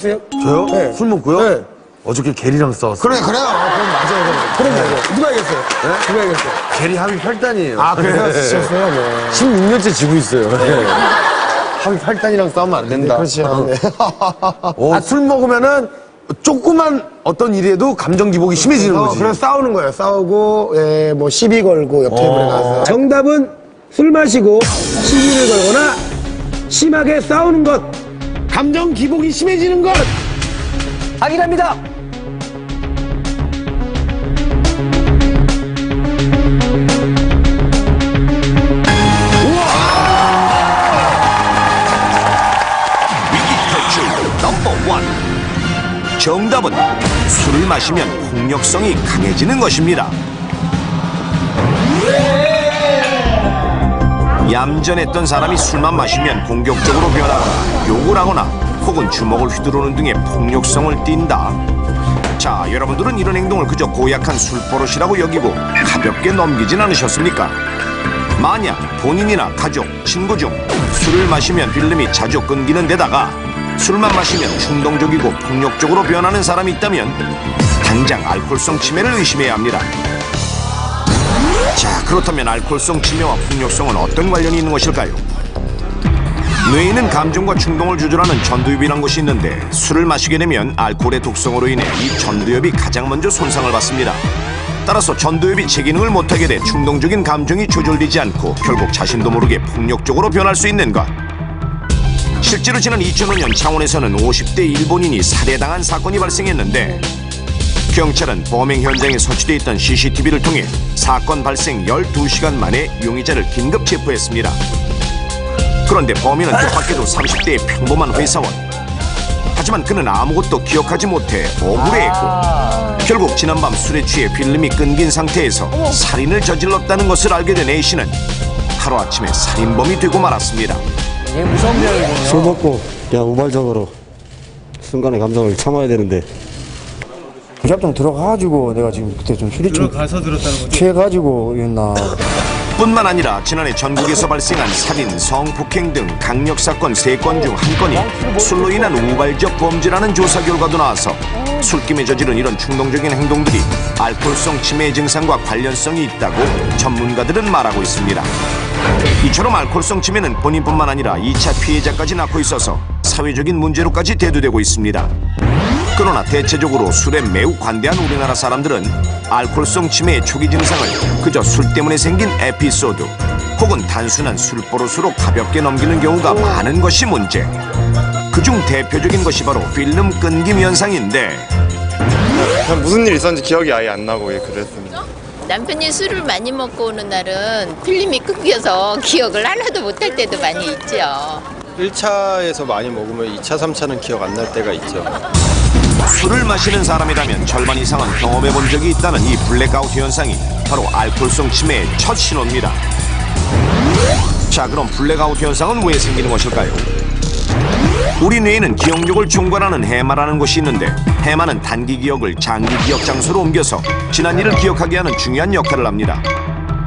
저요? 네. 술 먹고요? 네. 어저께 게리랑 싸웠어요. 그럼 맞아요. 그럼 누가 이겼어요? 네? 누가 이겼어요? 게리 합의 8단이에요. 아, 그래요? 지셨어요? 네. 16년째 지고 있어요. 합의 8단이랑 싸우면 안 된다. 그렇죠. 네. 술 먹으면은 조그만 어떤 일에도 감정 기복이 심해지는 거지. 그래서 싸우는 거예요. 싸우고, 예, 뭐 시비 걸고 옆 테이블에 가서. 정답은 술 마시고 시비를 걸거나 심하게 싸우는 것. 감정 기복이 심해지는 것. 확인합니다. 위기탈출 넘버 1. 정답은 술을 마시면 폭력성이 강해지는 것입니다. 얌전했던 사람이 술만 마시면 공격적으로 변하거나 욕을 하거나 혹은 주먹을 휘두르는 등의 폭력성을 띈다. 자, 여러분들은 이런 행동을 그저 고약한 술버릇이라고 여기고 가볍게 넘기진 않으셨습니까? 만약 본인이나 가족, 친구 중 술을 마시면 필름이 자주 끊기는 데다가 술만 마시면 충동적이고 폭력적으로 변하는 사람이 있다면 당장 알코올성 치매를 의심해야 합니다. 자, 그렇다면 알코올성 치매와 폭력성은 어떤 관련이 있는 것일까요? 뇌에는 감정과 충동을 조절하는 전두엽이라는 것이 있는데 술을 마시게 되면 알코올의 독성으로 인해 이 전두엽이 가장 먼저 손상을 받습니다. 따라서 전두엽이 제 기능을 못하게 돼 충동적인 감정이 조절되지 않고 결국 자신도 모르게 폭력적으로 변할 수 있는 것. 실제로 지난 2005년 창원에서는 50대 일본인이 살해당한 사건이 발생했는데 경찰은 범행 현장에 설치되어 있던 CCTV를 통해 사건 발생 12시간 만에 용의자를 긴급 체포했습니다. 그런데 범인은 뜻밖에도 30대의 평범한 회사원. 하지만 그는 아무것도 기억하지 못해 억울해했고 결국 지난밤 술에 취해 필름이 끊긴 상태에서 살인을 저질렀다는 것을 알게 된 A씨는 하루아침에 살인범이 되고 말았습니다. 이게 무서운 병이군요. 술 먹고 그냥 우발적으로 순간의 감정을 참아야 되는데 샵장 들어가가지고 내가 지금 그때 좀 술이 좀 들어가서 들었다는 거죠? 취해가지고 이랬나. 뿐만 아니라 지난해 전국에서 발생한 살인, 성폭행 등 강력사건 3건 중 1건이 술로 인한 우발적 범죄라는 조사 결과도 나와서 술김에 저지른 이런 충동적인 행동들이 알코올성 치매 증상과 관련성이 있다고 전문가들은 말하고 있습니다. 이처럼 알코올성 치매는 본인뿐만 아니라 2차 피해자까지 낳고 있어서 사회적인 문제로까지 대두되고 있습니다. 그러나 대체적으로 술에 매우 관대한 우리나라 사람들은 알코올성 치매의 초기 증상을 그저 술 때문에 생긴 에피소드 혹은 단순한 술버릇으로 가볍게 넘기는 경우가 많은 것이 문제. 그중 대표적인 것이 바로 필름 끊김 현상인데 그냥 무슨 일이 있었는지 기억이 아예 안 나고 그랬습니다. 남편이 술을 많이 먹고 오는 날은 필름이 끊겨서 기억을 하나도 못할 때도 많이 있죠. 1차에서 많이 먹으면 2차, 3차는 기억 안 날 때가 있죠. 술을 마시는 사람이라면 절반 이상은 경험해 본 적이 있다는 이 블랙아웃 현상이 바로 알코올성 치매의 첫 신호입니다. 자, 그럼 블랙아웃 현상은 왜 생기는 것일까요? 우리 뇌에는 기억력을 총괄하는 해마라는 것이 있는데 해마는 단기 기억을 장기 기억 장소로 옮겨서 지난 일을 기억하게 하는 중요한 역할을 합니다.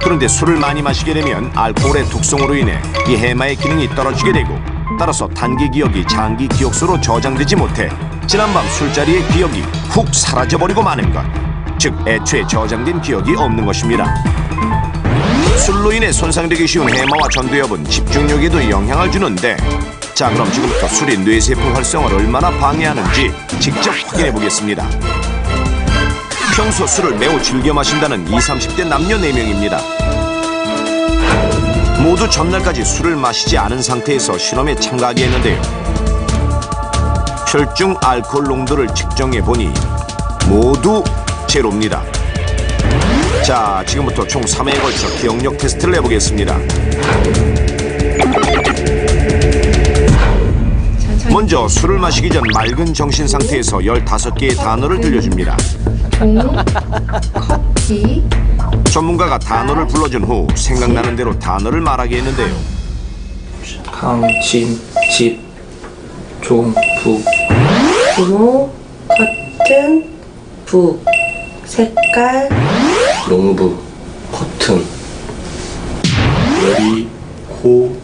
그런데 술을 많이 마시게 되면 알코올의 독성으로 인해 이 해마의 기능이 떨어지게 되고 따라서 단기 기억이 장기 기억소로 저장되지 못해 지난밤 술자리의 기억이 훅 사라져버리고 마는 것. 즉 애초에 저장된 기억이 없는 것입니다. 술로 인해 손상되기 쉬운 해마와 전두엽은 집중력에도 영향을 주는데 자, 그럼 지금부터 술이 뇌세포 활성화를 얼마나 방해하는지 직접 확인해 보겠습니다. 평소 술을 매우 즐겨 마신다는 20, 30대 남녀 4명입니다. 모두 전날까지 술을 마시지 않은 상태에서 실험에 참가하게 했는데요. 혈중 알코올 농도를 측정해 보니 모두 제로입니다. 자, 지금부터 총 3회에 걸쳐 기억력 테스트를 해보겠습니다. 먼저 술을 마시기 전 맑은 정신 상태에서 15개의 단어를 들려줍니다. 커피, 전문가가 단어를 불러준 후 생각나는 대로 단어를 말하게 했는데요. 강, 진, 집, 종, 부. 부모, 커튼, 북, 색깔, 농부, 커튼, 머리, 코.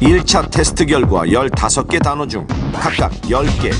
1차 테스트 결과 15개 단어 중 각각 10개,